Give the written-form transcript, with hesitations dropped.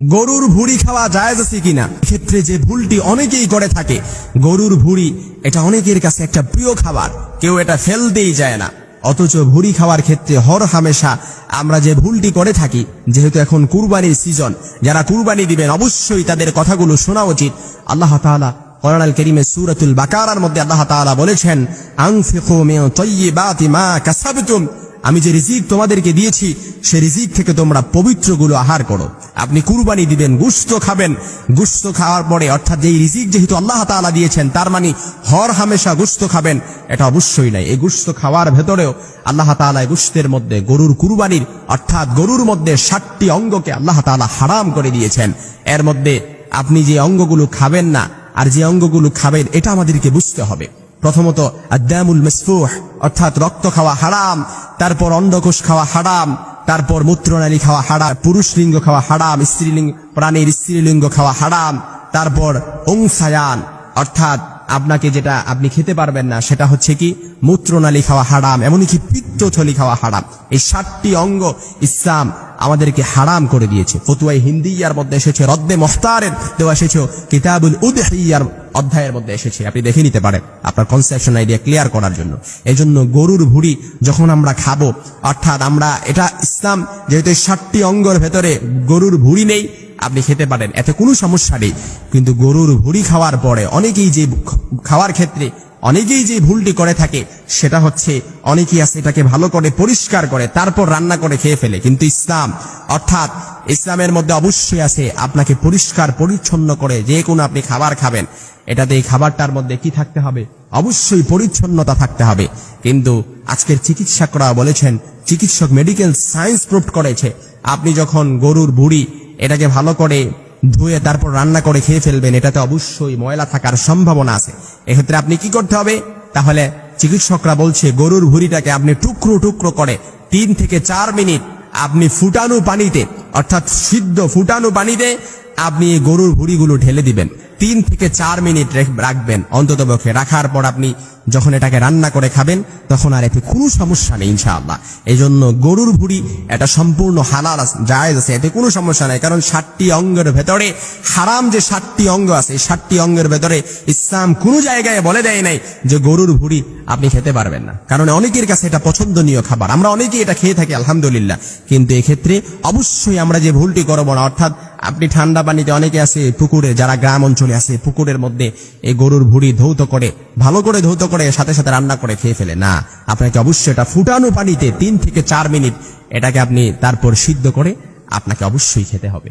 গরুর ভুঁড়ি খাওয়া জায়েজ আছে কিনা? ক্ষেত্রে যে ভুলটি অনেকেই করে থাকে, গরুর ভুঁড়ি এটা অনেকের কাছে একটা প্রিয় খাবার, কেউ এটা ফেলতেই যায় না। অথচ ভুঁড়ি খাওয়ার ক্ষেত্রে হর হামেশা আমরা যে ভুলটি করে থাকি, যেহেতু এখন কুরবানির সিজন, যারা কুরবানি দিবেন অবশ্যই তাদের কথাগুলো শোনা উচিত। আল্লাহ তাআলা কোরআন আল কারীমে সূরাতুল বাকারার মধ্যে আল্লাহ তাআলা বলেছেন, আনফিকু মিন তাইয়্যিবাতি মা কাসাবতুম, আমি যে রিজিক তোমাদেরকে দিয়েছি সে রিজিক থেকে তোমরা পবিত্রগুলো আহার করো। আপনি কুরবানি দিবেন, গোশত খাবেন, গোশত খাওয়ার পরে অর্থাৎ যেই রিজিক যেহেতু আল্লাহ তাআলা দিয়েছেন, তার মানে হর হামেশা গোশত খাবেন এটা অবশ্যই নাই। এই গোশত খাওয়ার ভেতরেও আল্লাহ তাআলা গোশতের মধ্যে গরুর কুরবানির অর্থাৎ গরুর মধ্যে 60টি অঙ্গকে আল্লাহ তাআলা হারাম করে দিয়েছেন। এর মধ্যে আপনি যে অঙ্গগুলো খাবেন না আর যে অঙ্গগুলো খাবেন এটা আমাদেরকে বুঝতে হবে। প্রথমত আদ-দামুল মাসফুহ অর্থাৎ রক্ত খাওয়া হারাম, তারপর অন্ডকোষ খাওয়া হারাম, তারপর মূত্রনালী খাওয়া হারাম, পুরুষ লিঙ্গ খাওয়া হারাম, স্ত্রীলিঙ্গ প্রাণীর স্ত্রীলিঙ্গ খাওয়া হারাম, তারপর উনসায়ান অর্থাৎ আপনাকে যেটা আপনি খেতে পারবেন না সেটা হচ্ছে কি মূত্রনালী খাওয়া হারাম, এমনকি পিত্তথলি খাওয়া হারাম। এই 60টি অঙ্গ ইসলাম আমাদেরকে হারাম করে দিয়েছে। ফতোয়া হিন্দিয়ার মধ্যে এসেছে, রদ্দে মুখতারের দেওয়া এসেছে, কিতাবুল উদহিয়ার অধ্যায়ের মধ্যে এসেছে, আপনি দেখে নিতে পারেন আপনার কনসেপশন আইডিয়া ক্লিয়ার করার জন্য। এজন্য গরুর ভুঁড়ি যখন আমরা খাবো অর্থাৎ আমরা এটা ইসলাম যেহেতু 60টি অঙ্গের ভেতরে গরুর ভুঁড়ি নেই, আপনি খেতে পারেন, এতে কোনো সমস্যা নেই। কিন্তু গরুর ভুঁড়ি খাওয়ার পরে অনেকেই যে খাওয়ার ক্ষেত্রে অনেকেই যে ভুলটি করে থাকে সেটা হচ্ছে অনেকেই আছে এটাকে ভালো করে পরিষ্কার করে তারপর রান্না করে খেয়ে ফেলে। কিন্তু ইসলাম অর্থাৎ ইসলামের মধ্যে অবশ্যই আছে আপনাকে পরিষ্কার পরিচ্ছন্ন করে যে কোনো আপনি খাবার খাবেন, এটাতে এই খাবারটার মধ্যে কি থাকতে হবে? অবশ্যই পরিচ্ছন্নতা থাকতে হবে। কিন্তু আজকের চিকিৎসকরা বলেছেন, চিকিৎসক মেডিকেল সায়েন্স প্রুভ করেছে, আপনি যখন গরুর ভুঁড়ি এটাকে ভালো করে ধুয়ে তারপর রান্না করে খেয়ে ফেলবেন, এটাতে অবশ্যই ময়লা থাকার সম্ভাবনা আছে। এক্ষেত্রে আপনি কি করতে হবে? তাহলে চিকিৎসকরা বলছে গরুর ভুঁড়িটাকে আপনি টুকরো টুকরো করে 3 থেকে 4 মিনিট আপনি ফুটানো পানিতে অর্থাৎ সিদ্ধ ফুটানো পানিতে আপনি এই গরুর ভুঁড়িগুলো ঢেলে দিবেন, 3 থেকে 4 মিনিট রাখবেন অন্ততপক্ষে। রাখার পর আপনি যখন এটাকে রান্না করে খাবেন তখন আর এতে কোনো সমস্যা নেই ইনশাআল্লাহ। এই জন্য গরুর ভুঁড়ি এটা সম্পূর্ণ হালাল জায়েজ আছে, এতে কোনো সমস্যা নাই। কারণ 60টি অঙ্গের ভেতরে হারাম যে 60টি অঙ্গ আছে, এই 60টি অঙ্গের ভেতরে ইসলাম কোনো জায়গায় বলে দেয় নাই যে গরুর ভুঁড়ি আপনি খেতে পারবেন না। কারণ অনেকের কাছে এটা পছন্দনীয় খাবার, আমরা অনেকেই এটা খেয়ে থাকি আলহামদুলিল্লাহ। কিন্তু এক্ষেত্রে অবশ্যই আমরা যে ভুলটি করবো না, অর্থাৎ আপনি ঠান্ডা পানিতে অনেকে আছে পুকুরে, যারা গ্রাম অঞ্চলে আছে পুকুরের মধ্যে এই গরুর ভুঁড়ি ধৌত করে ভালো করে ধৌত করে সাথে সাথে রান্না করে খেয়ে ফেলে না। আপনাকে অবশ্যই এটা ফুটানো পানিতে 3 থেকে 4 মিনিট এটাকে আপনি তারপর সিদ্ধ করে আপনাকে অবশ্যই খেতে হবে।